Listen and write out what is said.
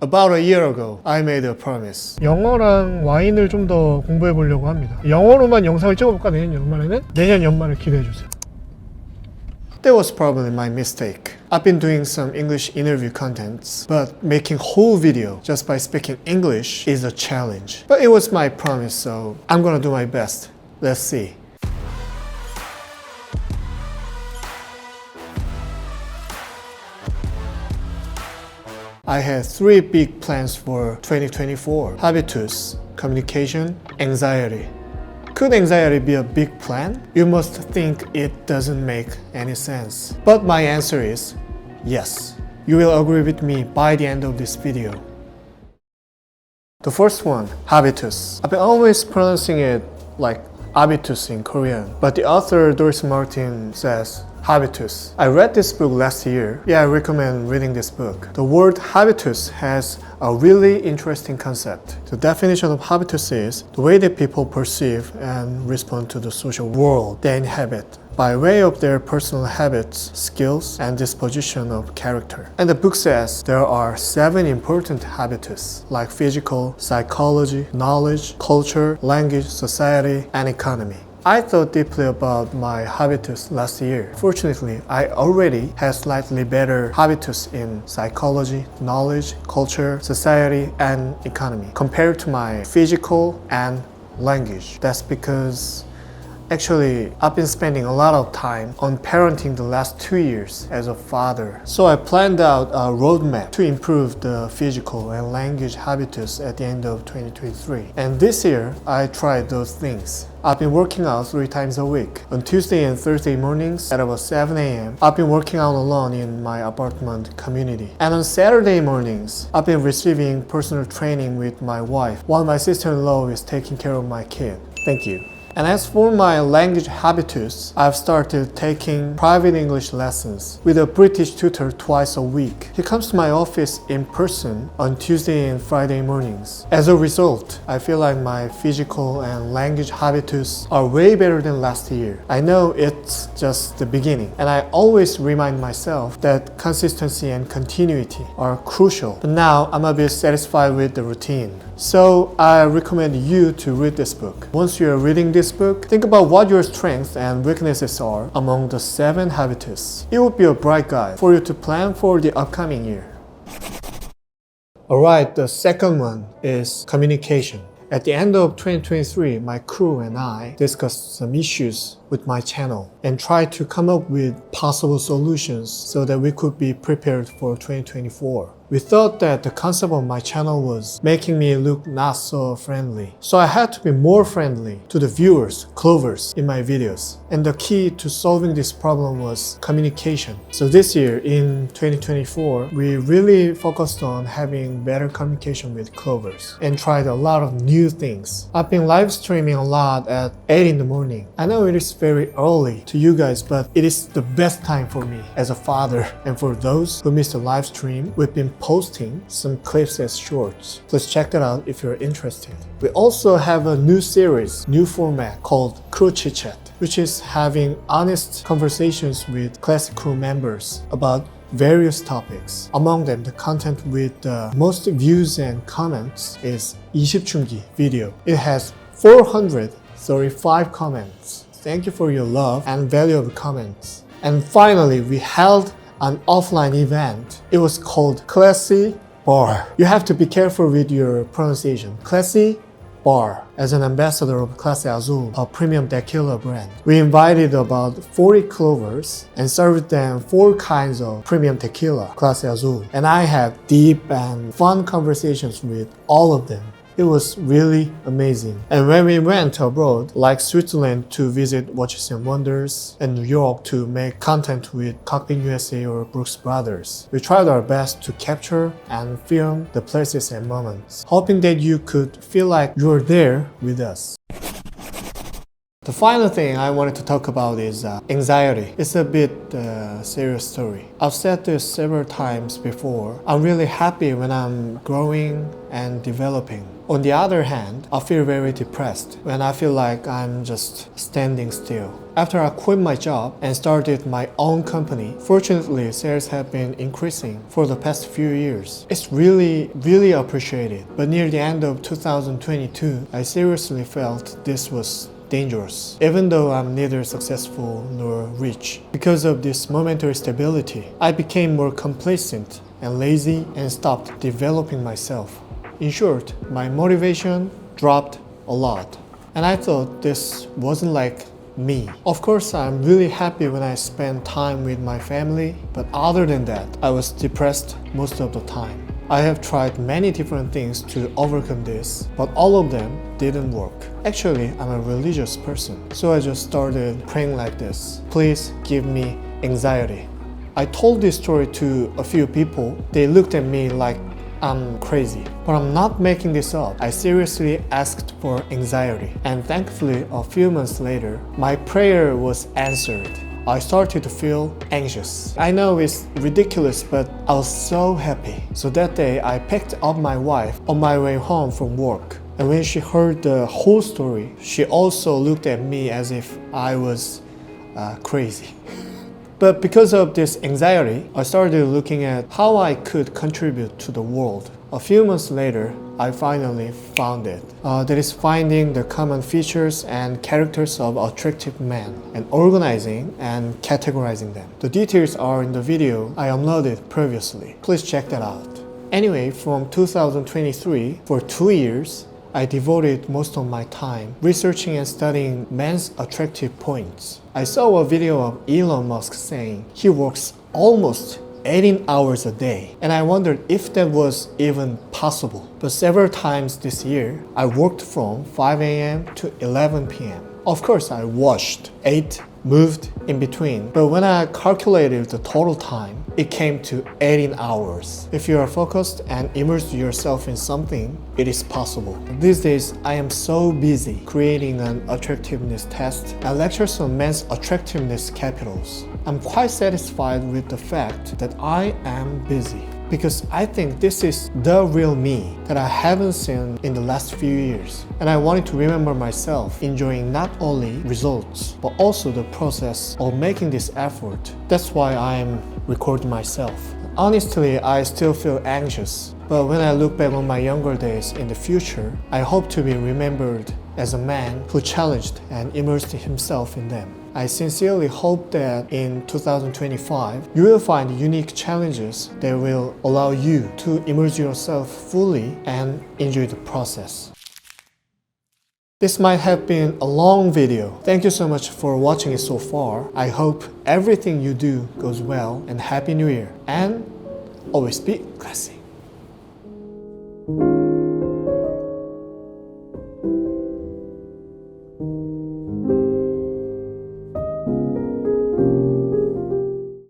About a year ago, I made a promise. 영어랑 와인을 좀 더 공부해 보려고 합니다. 영어로만 영상을 찍어볼까 내년 연말에는? 내년 연말을 기대해 주세요. That was probably my mistake. I've been doing some English interview contents, but making whole video just by speaking English is a challenge. But it was my promise, so I'm gonna do my best. Let's see. I had 3 big plans for 2024. Habitus, communication, anxiety. Could anxiety be a big plan? You must think it doesn't make any sense. But my answer is yes. You will agree with me by the end of this video. The first one, Habitus. I've been always pronouncing it like Habitus in Korean, but the author Doris Martin says Habitus. I read this book last year. Yeah, I recommend reading this book. The word habitus has a really interesting concept. The definition of habitus is the way that people perceive and respond to the social world they inhabit by way of their personal habits, skills, and disposition of character. And the book says there are 7 important habitus, like physical, psychology, knowledge, culture, language, society, and economy. I thought deeply about my habitus last year. Fortunately, I already had slightly better habitus in psychology, knowledge, culture, society, and economy compared to my physical and language. That's because actually, I've been spending a lot of time on parenting the last 2 years as a father. So I planned out a roadmap to improve the physical and language habitus at the end of 2023. And this year, I tried those things. I've been working out 3 times a week. On Tuesday and Thursday mornings at about 7 a.m., I've been working out alone in my apartment community. And on Saturday mornings, I've been receiving personal training with my wife while my sister-in-law is taking care of my kid. Thank you. And as for my language habitus, I've started taking private English lessons with a British tutor twice a week. He comes to my office in person on Tuesday and Friday mornings. As a result, I feel like my physical and language habitus are way better than last year. I know it's just the beginning, and I always remind myself that consistency and continuity are crucial. But now I'm a bit satisfied with the routine. So I recommend you to read this book. Once you are reading this book, think about what your strengths and weaknesses are among the 7 habitus. It would be a bright guide for you to plan for the upcoming year. Alright, the second one is communication. At the end of 2023, my crew and I discussed some issues with my channel and tried to come up with possible solutions so that we could be prepared for 2024. We thought that the concept of my channel was making me look not so friendly. So I had to be more friendly to the viewers, clovers, in my videos. And the key to solving this problem was communication. So this year, in 2024, we really focused on having better communication with clovers and tried a lot of new things. I've been live streaming a lot at 8 in the morning. I know it is very early to you guys, but it is the best time for me as a father. And for those who missed the live stream, we've been posting some clips as shorts. Please check that out if you're interested. We also have a new series, new format called Crew Chit Chat, which is having honest conversations with Classsy crew members about various topics. Among them, the content with the most views and comments is 20춘기 video. It has 435 comments. Thank you for your love and valuable comments. And finally, we held an offline event. It was called Classsy Bar. You have to be careful with your pronunciation. Classsy Bar. As an ambassador of Clase Azul, a premium tequila brand, we invited about 40 clovers and served them 4 kinds of premium tequila, Clase Azul. And I had deep and fun conversations with all of them. It was really amazing. And when we went abroad, like Switzerland to visit Watches and Wonders, and New York to make content with Cockpit USA or Brooks Brothers, we tried our best to capture and film the places and moments, hoping that you could feel like you were there with us. The final thing I wanted to talk about is anxiety. It's a bit serious story. I've said this several times before. I'm really happy when I'm growing and developing. On the other hand, I feel very depressed when I feel like I'm just standing still. After I quit my job and started my own company, fortunately sales have been increasing for the past few years. It's really appreciated. But near the end of 2022, I seriously felt this was dangerous, even though I'm neither successful nor rich. Because of this momentary stability, I became more complacent and lazy and stopped developing myself. In short, my motivation dropped a lot. And I thought this wasn't like me. Of course, I'm really happy when I spend time with my family, but other than that, I was depressed most of the time. I have tried many different things to overcome this, but all of them didn't work. Actually, I'm a religious person, so I just started praying like this. Please give me anxiety. I told this story to a few people. They looked at me like I'm crazy. But I'm not making this up. I seriously asked for anxiety. And thankfully, a few months later, my prayer was answered. I started to feel anxious. I know it's ridiculous, but I was so happy. So that day, I picked up my wife on my way home from work. And when she heard the whole story, she also looked at me as if I was crazy. But because of this anxiety, I started looking at how I could contribute to the world. A few months later, I finally found it. That is finding the common features and characters of attractive men and organizing and categorizing them. The details are in the video I uploaded previously. Please check that out. Anyway, from 2023, for 2 years, I devoted most of my time researching and studying men's attractive points. I saw a video of Elon Musk saying he works almost 18 hours a day, and I wondered if that was even possible. But several times this year, I worked from 5 a.m. to 11 p.m. Of course, I washed, ate, moved in between, but when I calculated the total time, it came to 18 hours. If you are focused and immersed yourself in something, it is possible. These days, I am so busy creating an attractiveness test and lectures on men's attractiveness capitals. I'm quite satisfied with the fact that I am busy, because I think this is the real me that I haven't seen in the last few years. And I wanted to remember myself enjoying not only results, but also the process of making this effort. That's why I'm recording myself. Honestly, I still feel anxious, but when I look back on my younger days in the future, I hope to be remembered as a man who challenged and immersed himself in them. I sincerely hope that in 2025, you will find unique challenges that will allow you to immerse yourself fully and enjoy the process. This might have been a long video. Thank you so much for watching it so far. I hope everything you do goes well, and Happy New Year. And always be classy.